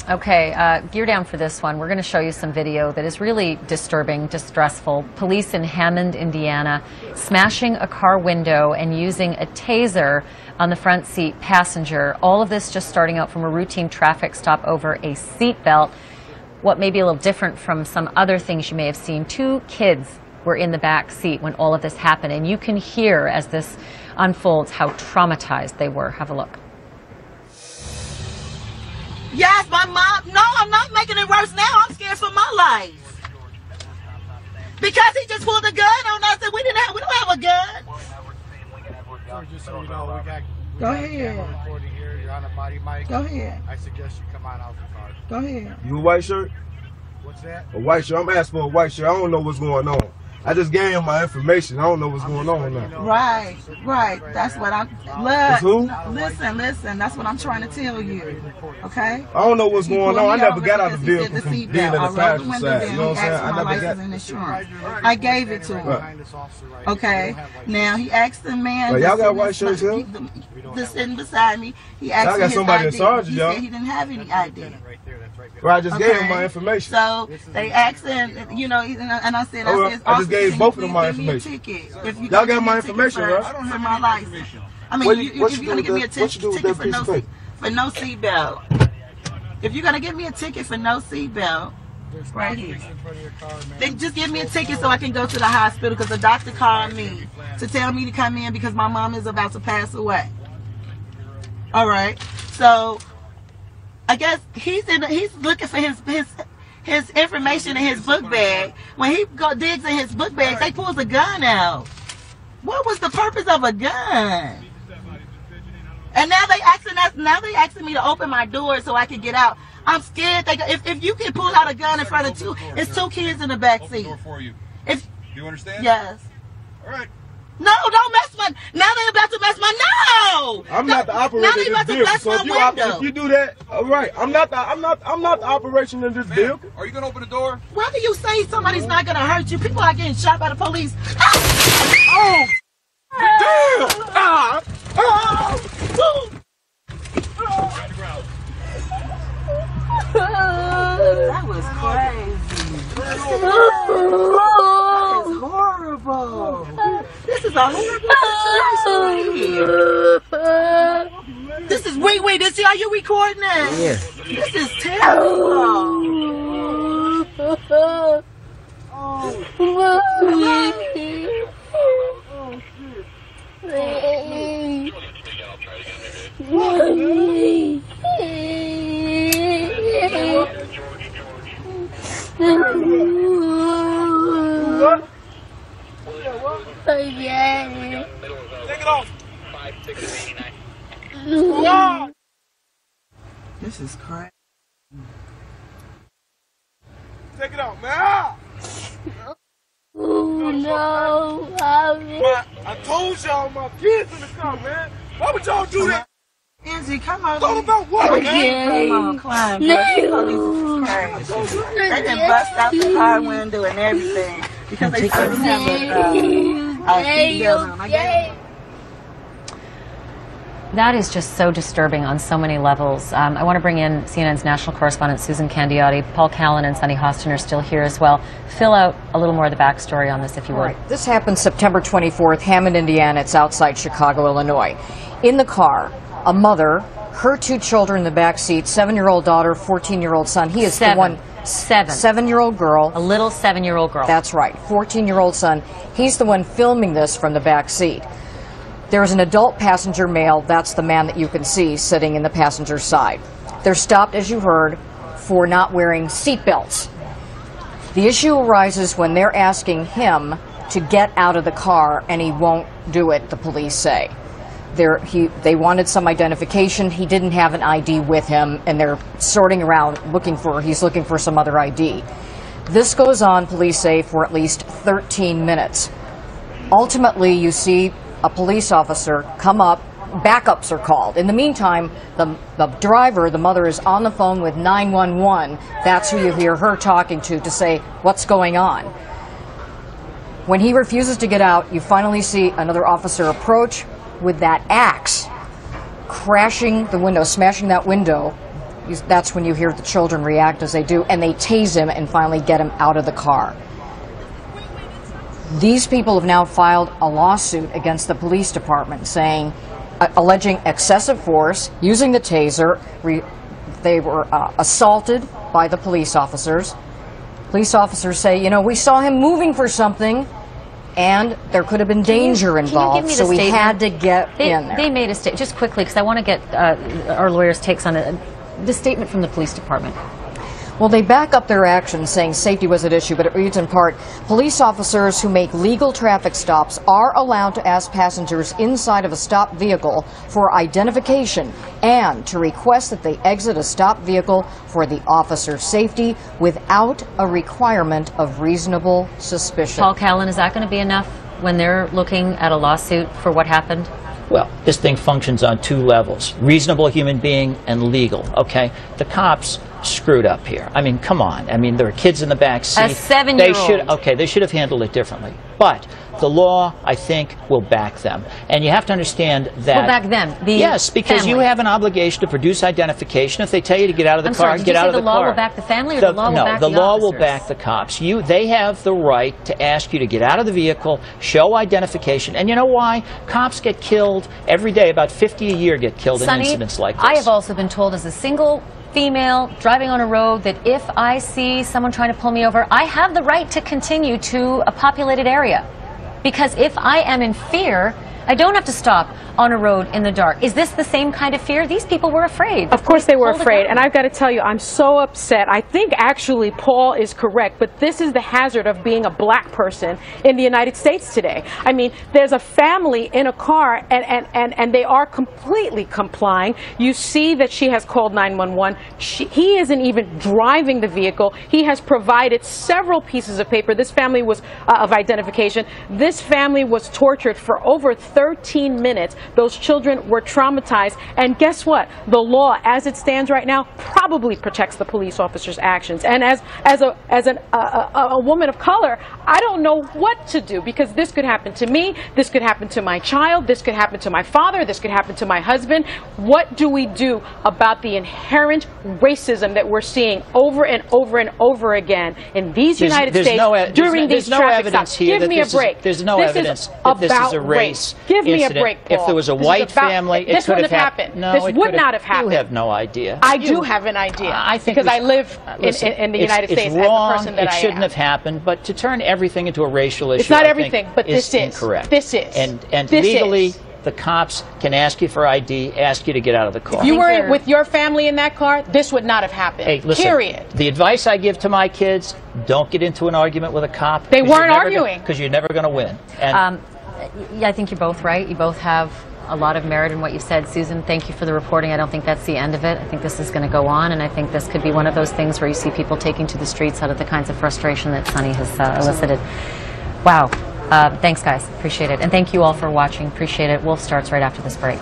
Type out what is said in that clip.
Okay, gear down for this one. We're going to show you some video that is really disturbing, distressful. Police in Hammond, Indiana, smashing a car window and using a taser on the front seat passenger. All of this just starting out from a routine traffic stop over a seatbelt. What may be a little different from some other things you may have seen, 2 kids were in the back seat when all of this happened, and you can hear as this unfolds how traumatized they were. Have a look. Yes, my mom. No, I'm not making it worse now. I'm scared for my life. Because he just pulled a gun on us and we don't have a gun. Just so you know, Go ahead. Recording here. You're on a body mic. Go ahead. I suggest you come on out the car. Go ahead. You a white shirt? What's that? A white shirt. I'm asking for a white shirt. I don't know what's going on. I just gave him my information. I don't know what's going on now. Right. That's what I'm. It's who? Listen. That's what I'm trying to tell you. Okay. I don't know what's going on. I never got out of the vehicle from being in the passenger side. You know what I'm saying? I never got insurance. I gave it to him. Okay. Now he asked the man. Y'all got white shirts here? Just sitting beside me. He asked I got somebody in charge of y'all. He said he didn't have any ID. Well, I just gave him my information. So they asked him, and I said, I just gave both of them my information. Y'all got my information, right? I don't have my license. I mean, if you're going to give me a ticket for no seatbelt, if you're going to give me a ticket for no seatbelt, right here, then just give me a ticket so I can go to the hospital because the doctor called me to tell me to come in because my mom is about to pass away. All right, so I guess he's looking for his information in his book bag. When he digs in his book bag, they pulls a gun out. What was the purpose of a gun? And now they asking me to open my door so I can get out. I'm scared. If you can pull out a gun in front of it's 2 kids in the back seat. For you. Do you understand? Yes. All right. No, don't mess my. Now they're about to mess my. No. I'm not the operator in this vehicle. So if you do that, all right. I'm not the operation in this vehicle. Are you gonna open the door? Why do you say somebody's not gonna hurt you? People are getting shot by the police. Oh, damn! That was crazy. That is horrible. This is a horrible situation. This is wait. Are you recording that? Yes. This is terrible. Take it off. This is crazy. Take it off, man. No, I told y'all my kids in the car, man. Why would y'all do that? Angie, come on. Talk about what, man? Come on, climb. No. They can bust out the car window and everything because they couldn't have a seatbelt on. That is just so disturbing on so many levels. I want to bring in CNN's national correspondent Susan Candiotti. Paul Callan and Sunny Hostin are still here as well. Fill out a little more of the backstory on this, if you would. Right. This happened September 24th, Hammond, Indiana. It's outside Chicago, Illinois. In the car, a mother, her 2 children in the back seat, 7-year-old daughter, 14-year-old son. He is the one. 7-year-old girl. A little 7-year-old girl. That's right. 14-year-old son. He's the one filming this from the back seat. There's an adult passenger male, that's the man that you can see sitting in the passenger side. They're stopped, as you heard, for not wearing seatbelts. The issue arises when they're asking him to get out of the car, and he won't do it, the police say. They wanted some identification. He didn't have an ID with him, and they're sorting around, he's looking for some other ID. This goes on, police say, for at least 13 minutes. Ultimately, you see a police officer come up, backups are called. In the meantime, the driver, the mother, is on the phone with 911. That's who you hear her talking to say what's going on. When he refuses to get out, you finally see another officer approach with that axe, crashing the window, smashing that window. that's when you hear the children react as they do, and they tase him and finally get him out of the car. These people have now filed a lawsuit against the police department saying, alleging excessive force, using the taser. They were assaulted by the police officers. Police officers say, you know, we saw him moving for something, and there could have been danger involved, so we had to get in there. They made a statement, just quickly, because I want to get our lawyers' takes on it. The statement from the police department. Well, they back up their actions, saying safety was at issue, but it reads in part, police officers who make legal traffic stops are allowed to ask passengers inside of a stopped vehicle for identification and to request that they exit a stopped vehicle for the officer's safety without a requirement of reasonable suspicion. Paul Callan, is that going to be enough when they're looking at a lawsuit for what happened? Well, this thing functions on two levels, reasonable human being and legal, okay? The cops screwed up here. I mean, come on. I mean, there are kids in the back seat. A 7-year-old. They should have handled it differently. But the law, I think, will back them. And you have to understand that... Will back them? Yes, because family. You have an obligation to produce identification. If they tell you to get out of the car, get out of the car. the law will back the family, or the law will back the officers? No, the law will back the cops. They have the right to ask you to get out of the vehicle, show identification. And you know why? Cops get killed every day. About 50 a year get killed in incidents like this. I have also been told as a single female driving on a road that if I see someone trying to pull me over, I have the right to continue to a populated area. Because if I am in fear, I don't have to stop on a road in the dark. Is this the same kind of fear? These people were afraid. Of course they were afraid, and I've got to tell you, I'm so upset. I think actually Paul is correct, but this is the hazard of being a black person in the United States today. I mean, there's a family in a car, and they are completely complying. You see that she has called 911. He isn't even driving the vehicle. He has provided several pieces of paper. This family was of identification. This family was tortured for over 13 minutes. Those children were traumatized, and guess what? The law, as it stands right now, probably protects the police officer's actions. And as a woman of color, I don't know what to do, because this could happen to me, this could happen to my child, this could happen to my father, this could happen to my husband. What do we do about the inherent racism that we're seeing over and over and over again in these United States during these traffic stops? Give me a break. There's no evidence that this is a race. Give me a break, Paul. If there was a white family, this would have happened. No, this would not have happened. You have no idea. I do have an idea. I think because I live in the United States as the person that I am. It shouldn't have happened, but to turn everything into a racial issue, it's not everything, but this is incorrect. This is. And legally, the cops can ask you for ID, ask you to get out of the car. If you were with your family in that car, this would not have happened. Hey, listen, period. The advice I give to my kids, don't get into an argument with a cop. They weren't arguing. Because you're never going to win. And yeah, I think you're both right. You both have a lot of merit in what you said. Susan, thank you for the reporting. I don't think that's the end of it. I think this is going to go on, and I think this could be one of those things where you see people taking to the streets out of the kinds of frustration that Sonny has elicited. Wow. Thanks, guys. Appreciate it. And thank you all for watching. Appreciate it. Wolf starts right after this break.